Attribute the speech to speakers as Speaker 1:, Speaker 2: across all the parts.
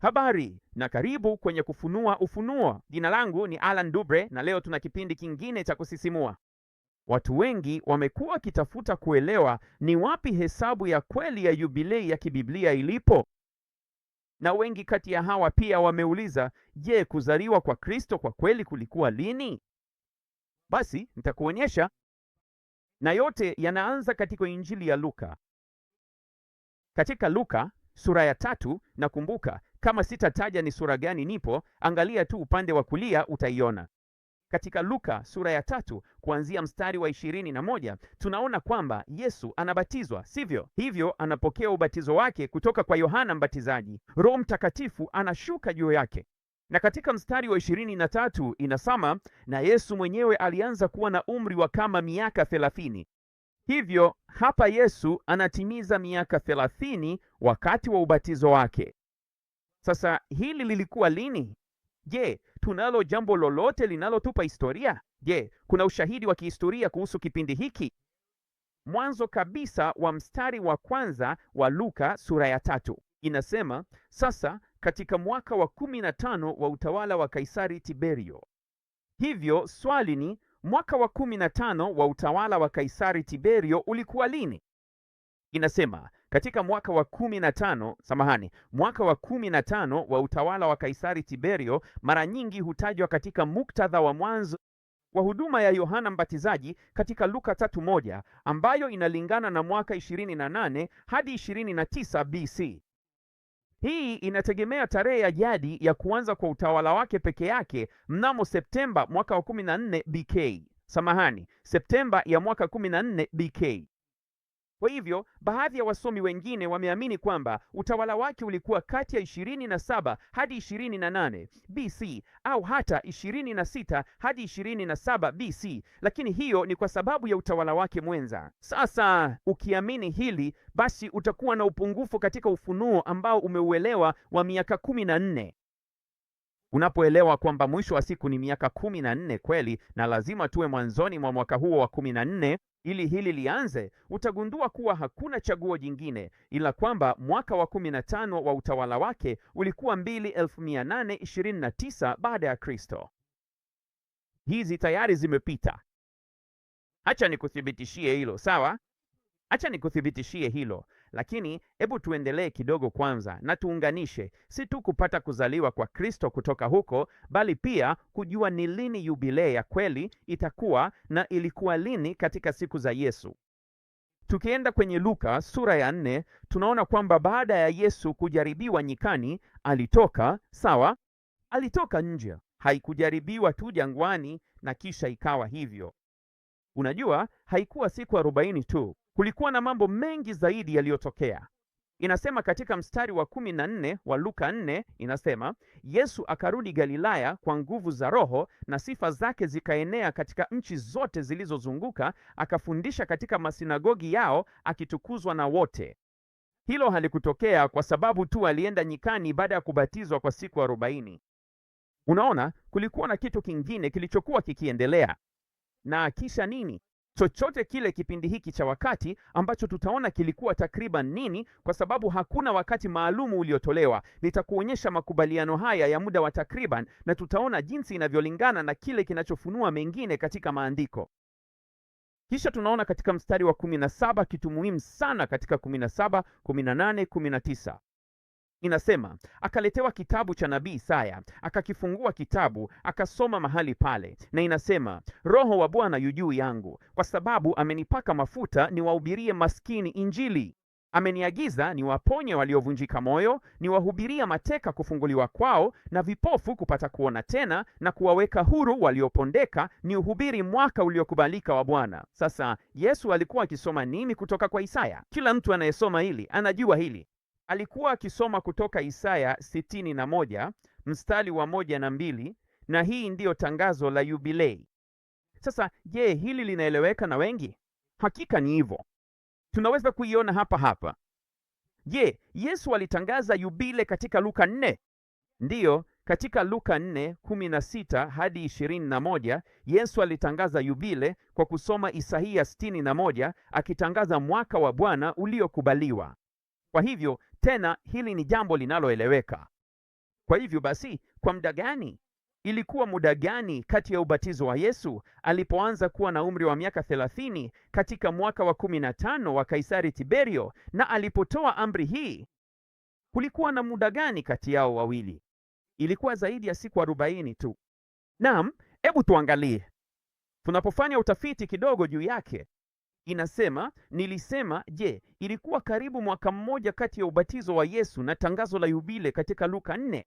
Speaker 1: Habari na karibu kwenye Kufunua Ufunuo. Jina langu ni Alan Dubre na leo tuna kipindi kingine cha kusisimua. Watu wengi wamekuwa wakitafuta kuelewa ni wapi hesabu ya kweli ya yubilei ya kibiblia ilipo. Na wengi kati ya hawa pia wameuliza, je, kuzaliwa kwa Kristo kwa kweli kulikuwa lini? Basi nitakuonyesha, na yote yanaanza katika Injili ya Luka. Katika Luka sura ya 3, na kumbuka, kama sitataja ni sura gani nipo, angalia tu upande wa kulia utaiona. Katika Luka sura ya 3 kuanzia mstari wa 21 tunaona kwamba Yesu anabatizwa, sivyo? Hivyo anapokea ubatizo wake kutoka kwa Yohana Mbatizaji. Roho Mtakatifu anashuka juu yake. Na katika mstari wa 23 inasema, na Yesu mwenyewe alianza kuwa na umri wa kama miaka 30. Hivyo hapa Yesu anatimiza miaka 30 wakati wa ubatizo wake. Sasa hili lilikuwa lini? Je, tunalo jambo lolote linalotupa historia? Je, kuna ushahidi wa kihistoria kuhusu kipindi hiki? Mwanzo kabisa wa mstari wa kwanza wa Luka sura ya 3 inasema, sasa katika mwaka wa 15 wa utawala wa Kaisari Tiberio. Hivyo swali ni, mwaka wa 15 wa utawala wa Kaisari Tiberio ulikuwa lini? Inasema katika mwaka wa 15 wa utawala wa Kaisari Tiberio mara nyingi hutajwa katika muktadha wa mwanzo wa huduma ya Yohana Mbatizaji katika Luka 3:1, ambayo inalingana na mwaka 28 hadi 29 BC. Hii inategemea tarehe ya jadi ya kuanza kwa utawala wake peke yake mnamo Septemba mwaka wa 14 BK. Septemba ya mwaka 14 BK. Kwa hivyo, baadhi ya wasomi wengine wameamini kwamba utawala wake ulikuwa kati ya 27 hadi 28 BC au hata 26 hadi 27 BC, lakini hiyo ni kwa sababu ya utawala wake mwenza. Sasa, ukiamini hili, basi utakuwa na upungufu katika ufunuo ambao umeuelewa wa miaka 14. Unapoelewa kwamba mwisho wa siku ni miaka 14 kweli, na lazima tuwe mwanzoni mwa mwaka huo wa 14 ili hili lianze, utagundua kuwa hakuna chaguo jingine ila kwamba mwaka wa 15 wa utawala wake ulikuwa 2829 baada ya Kristo. Hizi tayari zimepita. Acha nikuthibitishie hilo, sawa? Acha nikuthibitishie hilo, lakini hebu tuendelee kidogo kwanza na tuunganishe si tu kupata kuzaliwa kwa Kristo kutoka huko, bali pia kujua ni lini yubilei ya kweli itakuwa na ilikuwa lini katika siku za Yesu. Tukienda kwenye Luka sura ya 4, tunaona kwamba baada ya Yesu kujaribiwa nyikani, alitoka, sawa? Alitoka nje. Haikujaribiwa tu jangwani na kisha ikawa hivyo. Unajua, haikuwa siku 40 tu. Kulikuwa na mambo mengi zaidi yaliyotokea. Inasema katika mstari wa 14 wa Luka 4, inasema, Yesu akarudi Galilaya kwa nguvu za Roho, na sifa zake zikaenea katika nchi zote zilizozunguka, akafundisha katika masinagogi yao, akitukuzwa na wote. Hilo halikutokea kwa sababu tu alienda nyikani baada ya kubatizwa kwa siku 40. Unaona, kulikuwa na kitu kingine kilichokuwa kikiendelea. Na kisha nini? Chochote kile kipindi hiki cha wakati ambacho tutaona kilikuwa takriban nini, kwa sababu hakuna wakati maalumu uliotolewa. Nitakuonyesha makubaliano haya ya muda wa takriban, na tutaona jinsi inavyolingana na kile kinachofunua mengine katika maandiko. Kisha tunaona katika mstari wa 17 kitu muhimu sana katika 17, 18, 19. Inasema, akaletewa kitabu cha nabii Isaya, akakifungua kitabu, akasoma mahali pale, na inasema, Roho wa Bwana yu juu yangu, kwa sababu amenipaka mafuta niwahubirie maskini Injili. Ameniagiza niwaponye waliovunjika moyo, niwahubirie mateka kufunguliwa kwao, na vipofu kupata kuona tena, na kuwaweka huru waliopondeka, niuhubiri mwaka uliokubalika wa Bwana. Sasa, Yesu alikuwa akisoma nini kutoka kwa Isaya? Kila mtu anayesoma hili anajua hili. Alikuwa akisoma kutoka Isaya 61 mstari wa 1 na 2, na hii ndiyo tangazo la yubilei. Sasa, je, hili linaeleweka na wengi? Hakika ni hivyo. Tunaweza kuiona hapa. Je, Yesu alitangaza yubile katika Luka 4? Ndiyo, katika Luka 4:16 hadi 21, Yesu alitangaza yubile kwa kusoma Isaia 61 akitangaza mwaka wa Bwana uliokubaliwa. Kwa hivyo, tena hili ni jambo linaloeleweka. Kwa hivyo basi, kwa muda gani? Ilikuwa muda gani kati ya ubatizo wa Yesu alipoanza kuwa na umri wa miaka 30 katika mwaka wa 15 wa Kaisari Tiberio na alipotoa amri hii? Kulikuwa na muda gani kati yao wawili? Ilikuwa zaidi ya siku 40 tu. Naam, hebu tuangalie. Tunapofanya utafiti kidogo juu yake, nilisema, je, ilikuwa karibu mwaka mmoja kati ya ubatizo wa Yesu na tangazo la Yubile katika Luka 4?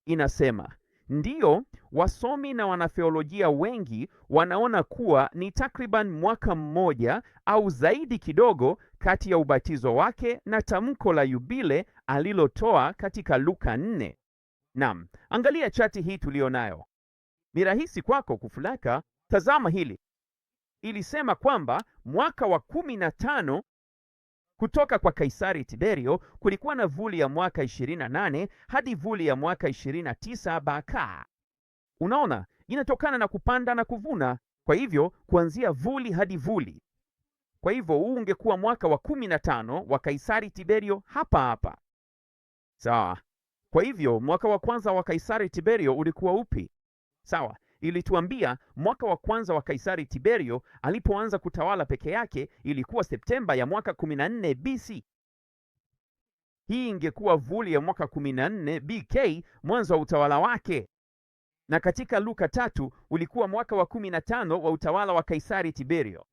Speaker 1: Inasema, ndiyo, wasomi na wanatheolojia wengi wanaona kuwa ni takriban mwaka mmoja au zaidi kidogo kati ya ubatizo wake na tamko la Yubile alilotoa katika Luka 4. Naam, angalia chati hii tulionayo. Ni rahisi kwako kufulaka. Tazama hili. Ilisema kwamba mwaka wa 15 kutoka kwa Kaisari Tiberio kulikuwa na vuli ya mwaka 28 hadi vuli ya mwaka 29 baka. Unaona, inatokana na kupanda na kuvuna. Kwa hivyo kuanzia vuli hadi vuli. Kwa hivyo huu ungekuwa mwaka wa 15 wa Kaisari Tiberio hapa. Sawa. Kwa hivyo mwaka wa kwanza wa Kaisari Tiberio ulikuwa upi? Sawa. Ilituambia mwaka wa kwanza wa Kaisari Tiberio alipoanza kutawala peke yake ilikuwa Septemba ya mwaka 14 BC. Hii ingekuwa vuli ya mwaka 14 BK, mwanzo wa utawala wake. Na katika Luka 3 ulikuwa mwaka wa 15 wa utawala wa Kaisari Tiberio.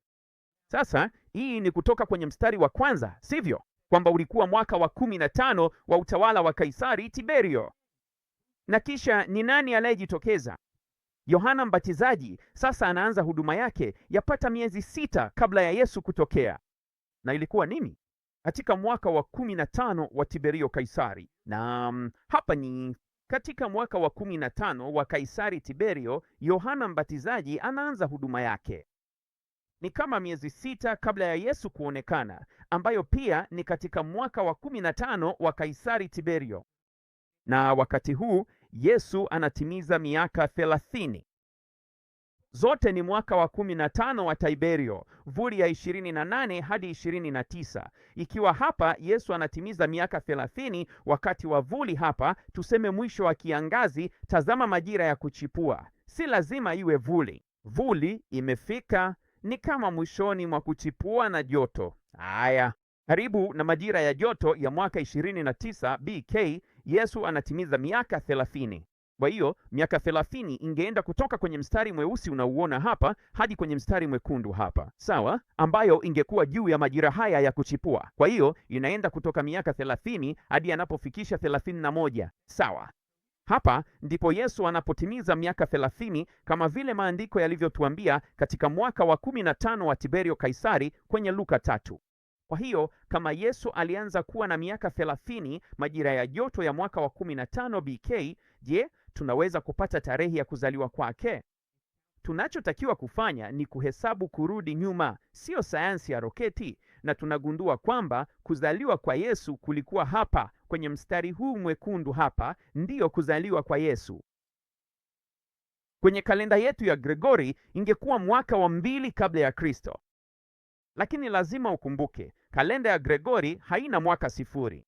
Speaker 1: Sasa hii ni kutoka kwenye mstari wa kwanza, sivyo? Kwamba ulikuwa mwaka wa 15 wa utawala wa Kaisari Tiberio. Na kisha ni nani aliyejitokeza? Yohana Mbatizaji sasa anaanza huduma yake yapata miezi 6 kabla ya Yesu kutokea. Na ilikuwa nini? Katika mwaka wa 15 wa Tiberio Kaisari. Na hapa ni katika mwaka wa 15 wa Kaisari Tiberio, Yohana Mbatizaji anaanza huduma yake. Ni kama miezi 6 kabla ya Yesu kuonekana, ambayo pia ni katika mwaka wa 15 wa Kaisari Tiberio. Na wakati huu Yesu anatimiza miaka 30. Zote ni mwaka wa 15 wa Tiberio, vuli ya 28 hadi 29. Ikiwa hapa Yesu anatimiza miaka 30 wakati wa vuli hapa, tuseme mwisho wa kiangazi, tazama majira ya kuchipua. Si lazima iwe vuli. Vuli imefika, ni kama mwishoni mwa kuchipua na joto. Haya, karibu na majira ya joto ya mwaka 29 BK, Yesu anatimiza miaka 30. Kwa hiyo miaka 30 ingeenda kutoka kwenye mstari mweusi unauona hapa hadi kwenye mstari mwekundu hapa, sawa, ambayo ingekuwa juu ya majira haya ya kuchipua. Kwa hiyo inaenda kutoka miaka 30 hadi anapofikisha 31, sawa. Hapa ndipo Yesu anapotimiza miaka 30 kama vile maandiko yalivyotuambia katika mwaka wa 15 wa Tiberio Kaisari kwenye Luka 3. Kwa hiyo kama Yesu alianza kuwa na miaka 30 majira ya joto ya mwaka wa 15 BK, je, tunaweza kupata tarehe ya kuzaliwa kwake? Tunachotakiwa kufanya ni kuhesabu kurudi nyuma, sio sayansi ya roketi, na tunagundua kwamba kuzaliwa kwa Yesu kulikuwa hapa kwenye mstari huu mwekundu hapa, ndiyo kuzaliwa kwa Yesu. Kwenye kalenda yetu ya Gregori ingekuwa mwaka wa 2 kabla ya Kristo. Lakini lazima ukumbuke, kalenda ya Gregori haina mwaka 0.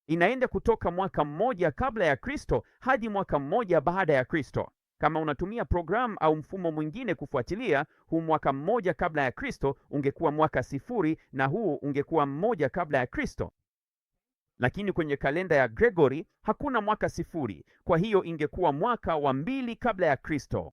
Speaker 1: Inaenda kutoka mwaka 1 kabla ya Kristo hadi mwaka 1 baada ya Kristo. Kama unatumia programu au mfumo mwingine kufuatilia, huu mwaka 1 kabla ya Kristo ungekuwa mwaka 0 na huu ungekuwa 1 kabla ya Kristo. Lakini kwenye kalenda ya Gregori hakuna mwaka 0, kwa hiyo ingekuwa mwaka wa 2 kabla ya Kristo.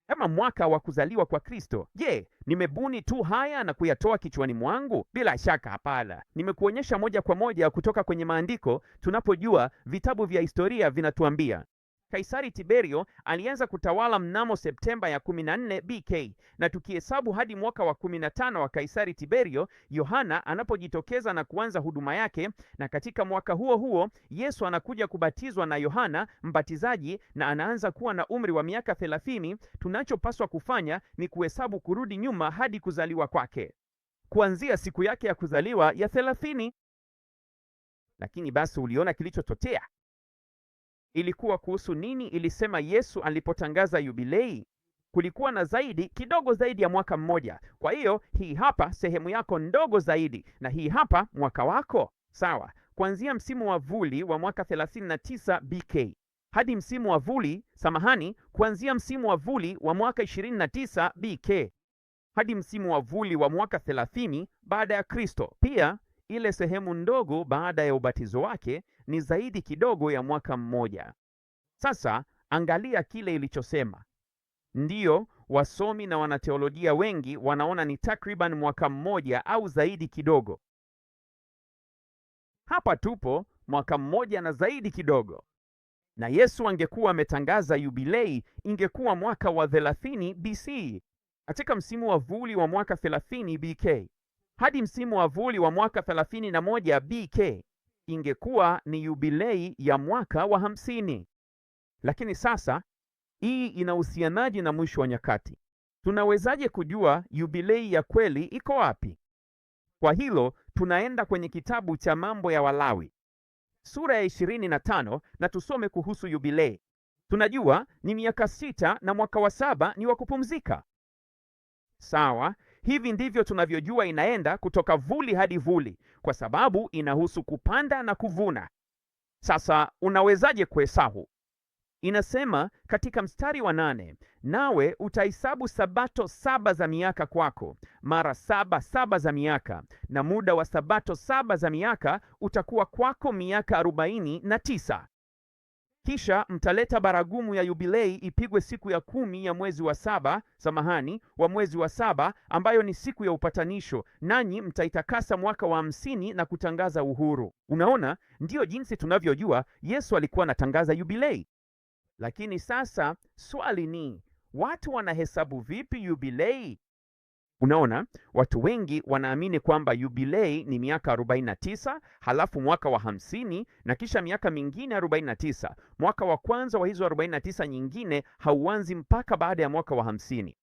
Speaker 1: Kama mwaka wa kuzaliwa kwa Kristo. Je, nimebuni tu haya na kuyatoa kichwani mwangu? Bila shaka hapana. Nimekuonyesha moja kwa moja kutoka kwenye maandiko, tunapojua vitabu vya historia vinatuambia. Kaisari Tiberio alianza kutawala mnamo Septemba ya 14 BK, na tukihesabu hadi mwaka wa 15 wa Kaisari Tiberio, Yohana anapojitokeza na kuanza huduma yake, na katika mwaka huo huo Yesu anakuja kubatizwa na Yohana Mbatizaji na anaanza kuwa na umri wa miaka 30. Tunachopaswa kufanya ni kuhesabu kurudi nyuma hadi kuzaliwa kwake, kuanzia siku yake ya kuzaliwa ya 30. Lakini basi uliona kilichotokea? Ilikuwa kuhusu nini? Ilisema Yesu alipotangaza yubilei kulikuwa na kidogo zaidi ya mwaka mmoja. Kwa hiyo hii hapa sehemu yako ndogo zaidi, na hii hapa mwaka wako, sawa. kuanzia msimu wa vuli wa mwaka 39 BK hadi msimu wa vuli, kuanzia msimu wa vuli wa mwaka 29 BK hadi msimu wa vuli wa mwaka 30 baada ya Kristo. Pia ile sehemu ndogo baada ya ubatizo wake ni zaidi kidogo ya mwaka mmoja. Sasa angalia kile ilichosema. Ndiyo, wasomi na wanateolojia wengi wanaona ni takriban mwaka mmoja au zaidi kidogo. Hapa tupo mwaka mmoja na zaidi kidogo. Na Yesu angekuwa ametangaza yubilei, ingekuwa mwaka wa 30 BC, katika msimu wa vuli wa mwaka 30 BK hadi msimu wa vuli wa mwaka 31 BK, ingekuwa ni yubilei ya mwaka wa 50. Lakini sasa hii inahusianaje na mwisho wa nyakati? Tunawezaje kujua yubilei ya kweli iko wapi? Kwa hilo tunaenda kwenye kitabu cha Mambo ya Walawi sura ya 25 na tusome kuhusu yubilei. Tunajua ni miaka 6 na mwaka wa 7 ni wa kupumzika. Sawa, hivi ndivyo tunavyojua inaenda kutoka vuli hadi vuli, kwa sababu inahusu kupanda na kuvuna. Sasa unawezaje kuhesabu? Inasema katika mstari wa 8, nawe utahesabu sabato 7 za miaka kwako, mara 7 za miaka, na muda wa sabato 7 za miaka utakuwa kwako miaka 49. Kisha mtaleta baragumu ya yubilei ipigwe siku ya 10 ya mwezi wa 7, wa mwezi wa 7, ambayo ni siku ya upatanisho, nanyi mtaitakasa mwaka wa 50 na kutangaza uhuru. Unaona, ndiyo jinsi tunavyojua Yesu alikuwa anatangaza yubilei. Lakini sasa swali ni, watu wanahesabu vipi yubilei? Unaona, watu wengi wanaamini kwamba yubilei ni miaka 49, halafu mwaka wa 50 na kisha miaka mingine 49. Mwaka wa kwanza wa hizo 49 nyingine hauanzi mpaka baada ya mwaka wa 50.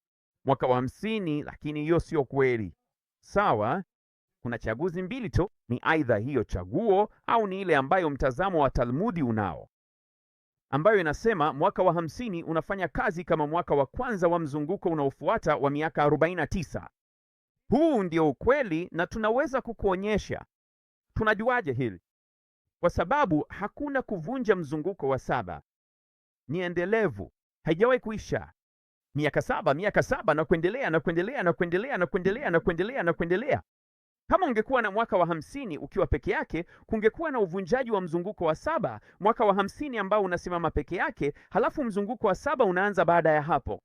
Speaker 1: Mwaka wa 50, lakini hiyo sio kweli. Sawa, kuna chaguzi mbili tu, ni aidha hiyo chaguo au ni ile ambayo mtazamo wa Talmudi unao, ambayo inasema mwaka wa 50 unafanya kazi kama mwaka wa kwanza wa mzunguko unaofuata wa miaka 49. Huu ndio ukweli na tunaweza kukuonyesha. Tunajuaje hili? Kwa sababu hakuna kuvunja mzunguko wa 7. Ni endelevu, haijawahi kuisha. Miaka 7 na kuendelea na kuendelea na kuendelea na kuendelea na kuendelea na kuendelea. Kama ungekuwa na mwaka wa 50 ukiwa peke yake, kungekuwa na uvunjaji wa mzunguko wa 7, mwaka wa 50 ambao unasimama peke yake, halafu mzunguko wa 7 unaanza baada ya hapo.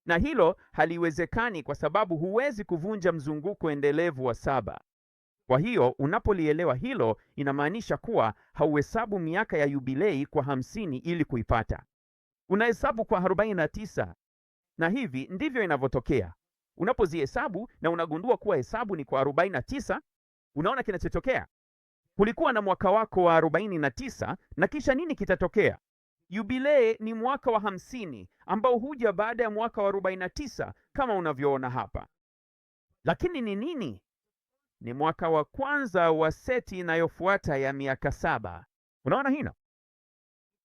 Speaker 1: Na hilo haliwezekani kwa sababu huwezi kuvunja mzunguko endelevu wa 7. Kwa hiyo unapolielewa hilo, inamaanisha kuwa hauhesabu miaka ya yubilei kwa 50 ili kuipata. Unahesabu kwa 49. Na hivi ndivyo inavyotokea. Unapozihesabu na unagundua kuwa hesabu ni kwa 49, unaona kinachotokea. Kulikuwa na mwaka wako wa 49 na kisha nini kitatokea? Yubilei ni mwaka wa 50 ambao huja baada ya mwaka wa 49 kama unavyoona hapa. Lakini ni nini? Ni mwaka wa kwanza wa seti inayofuata ya miaka 7. Unaona hino?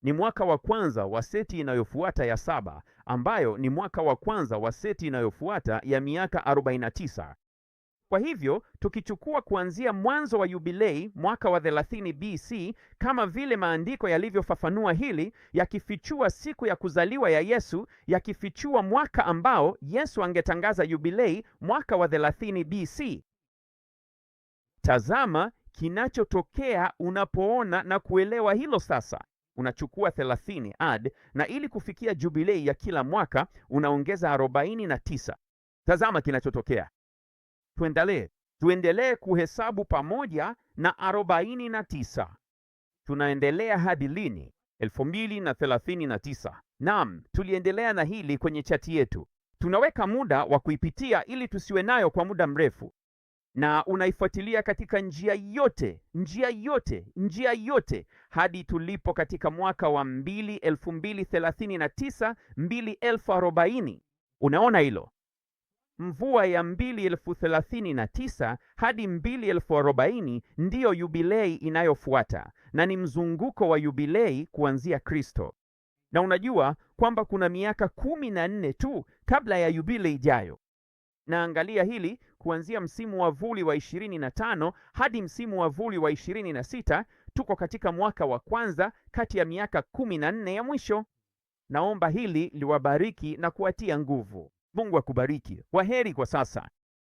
Speaker 1: Ni mwaka wa kwanza wa seti inayofuata ya 7, ambayo ni mwaka wa kwanza wa seti inayofuata ya miaka 49. Kwa hivyo, tukichukua kuanzia mwanzo wa yubilei mwaka wa 30 BC, kama vile maandiko yalivyofafanua hili, yakifichua siku ya kuzaliwa ya Yesu, yakifichua mwaka ambao Yesu angetangaza yubilei mwaka wa 30 BC. Tazama kinachotokea unapoona na kuelewa hilo sasa. Unachukua 30 ad, na ili kufikia jubilei ya kila mwaka unaongeza 49. Tazama kinachotokea. Tuendelee kuhesabu pamoja na 49. Tunaendelea hadi lini? 2039. Naam, tuliendelea na hili kwenye chati yetu. Tunaweka muda wa kuipitia ili tusiwe nayo kwa muda mrefu. Na unaifuatilia katika njia yote hadi tulipo katika mwaka wa 2039, 2040. Unaona hilo? Mvua ya 2039 hadi 2040 ndiyo yubilei inayofuata, na ni mzunguko wa yubilei kuanzia Kristo. Na unajua kwamba kuna miaka 14 tu kabla ya yubilei ijayo. Na angalia hili, kuanzia msimu wa vuli wa 25 hadi msimu wa vuli wa 26, tuko katika mwaka wa kwanza kati ya miaka 14 ya mwisho. Naomba hili liwabariki na kuwatia nguvu. Mungu akubariki. Kwaheri kwa sasa.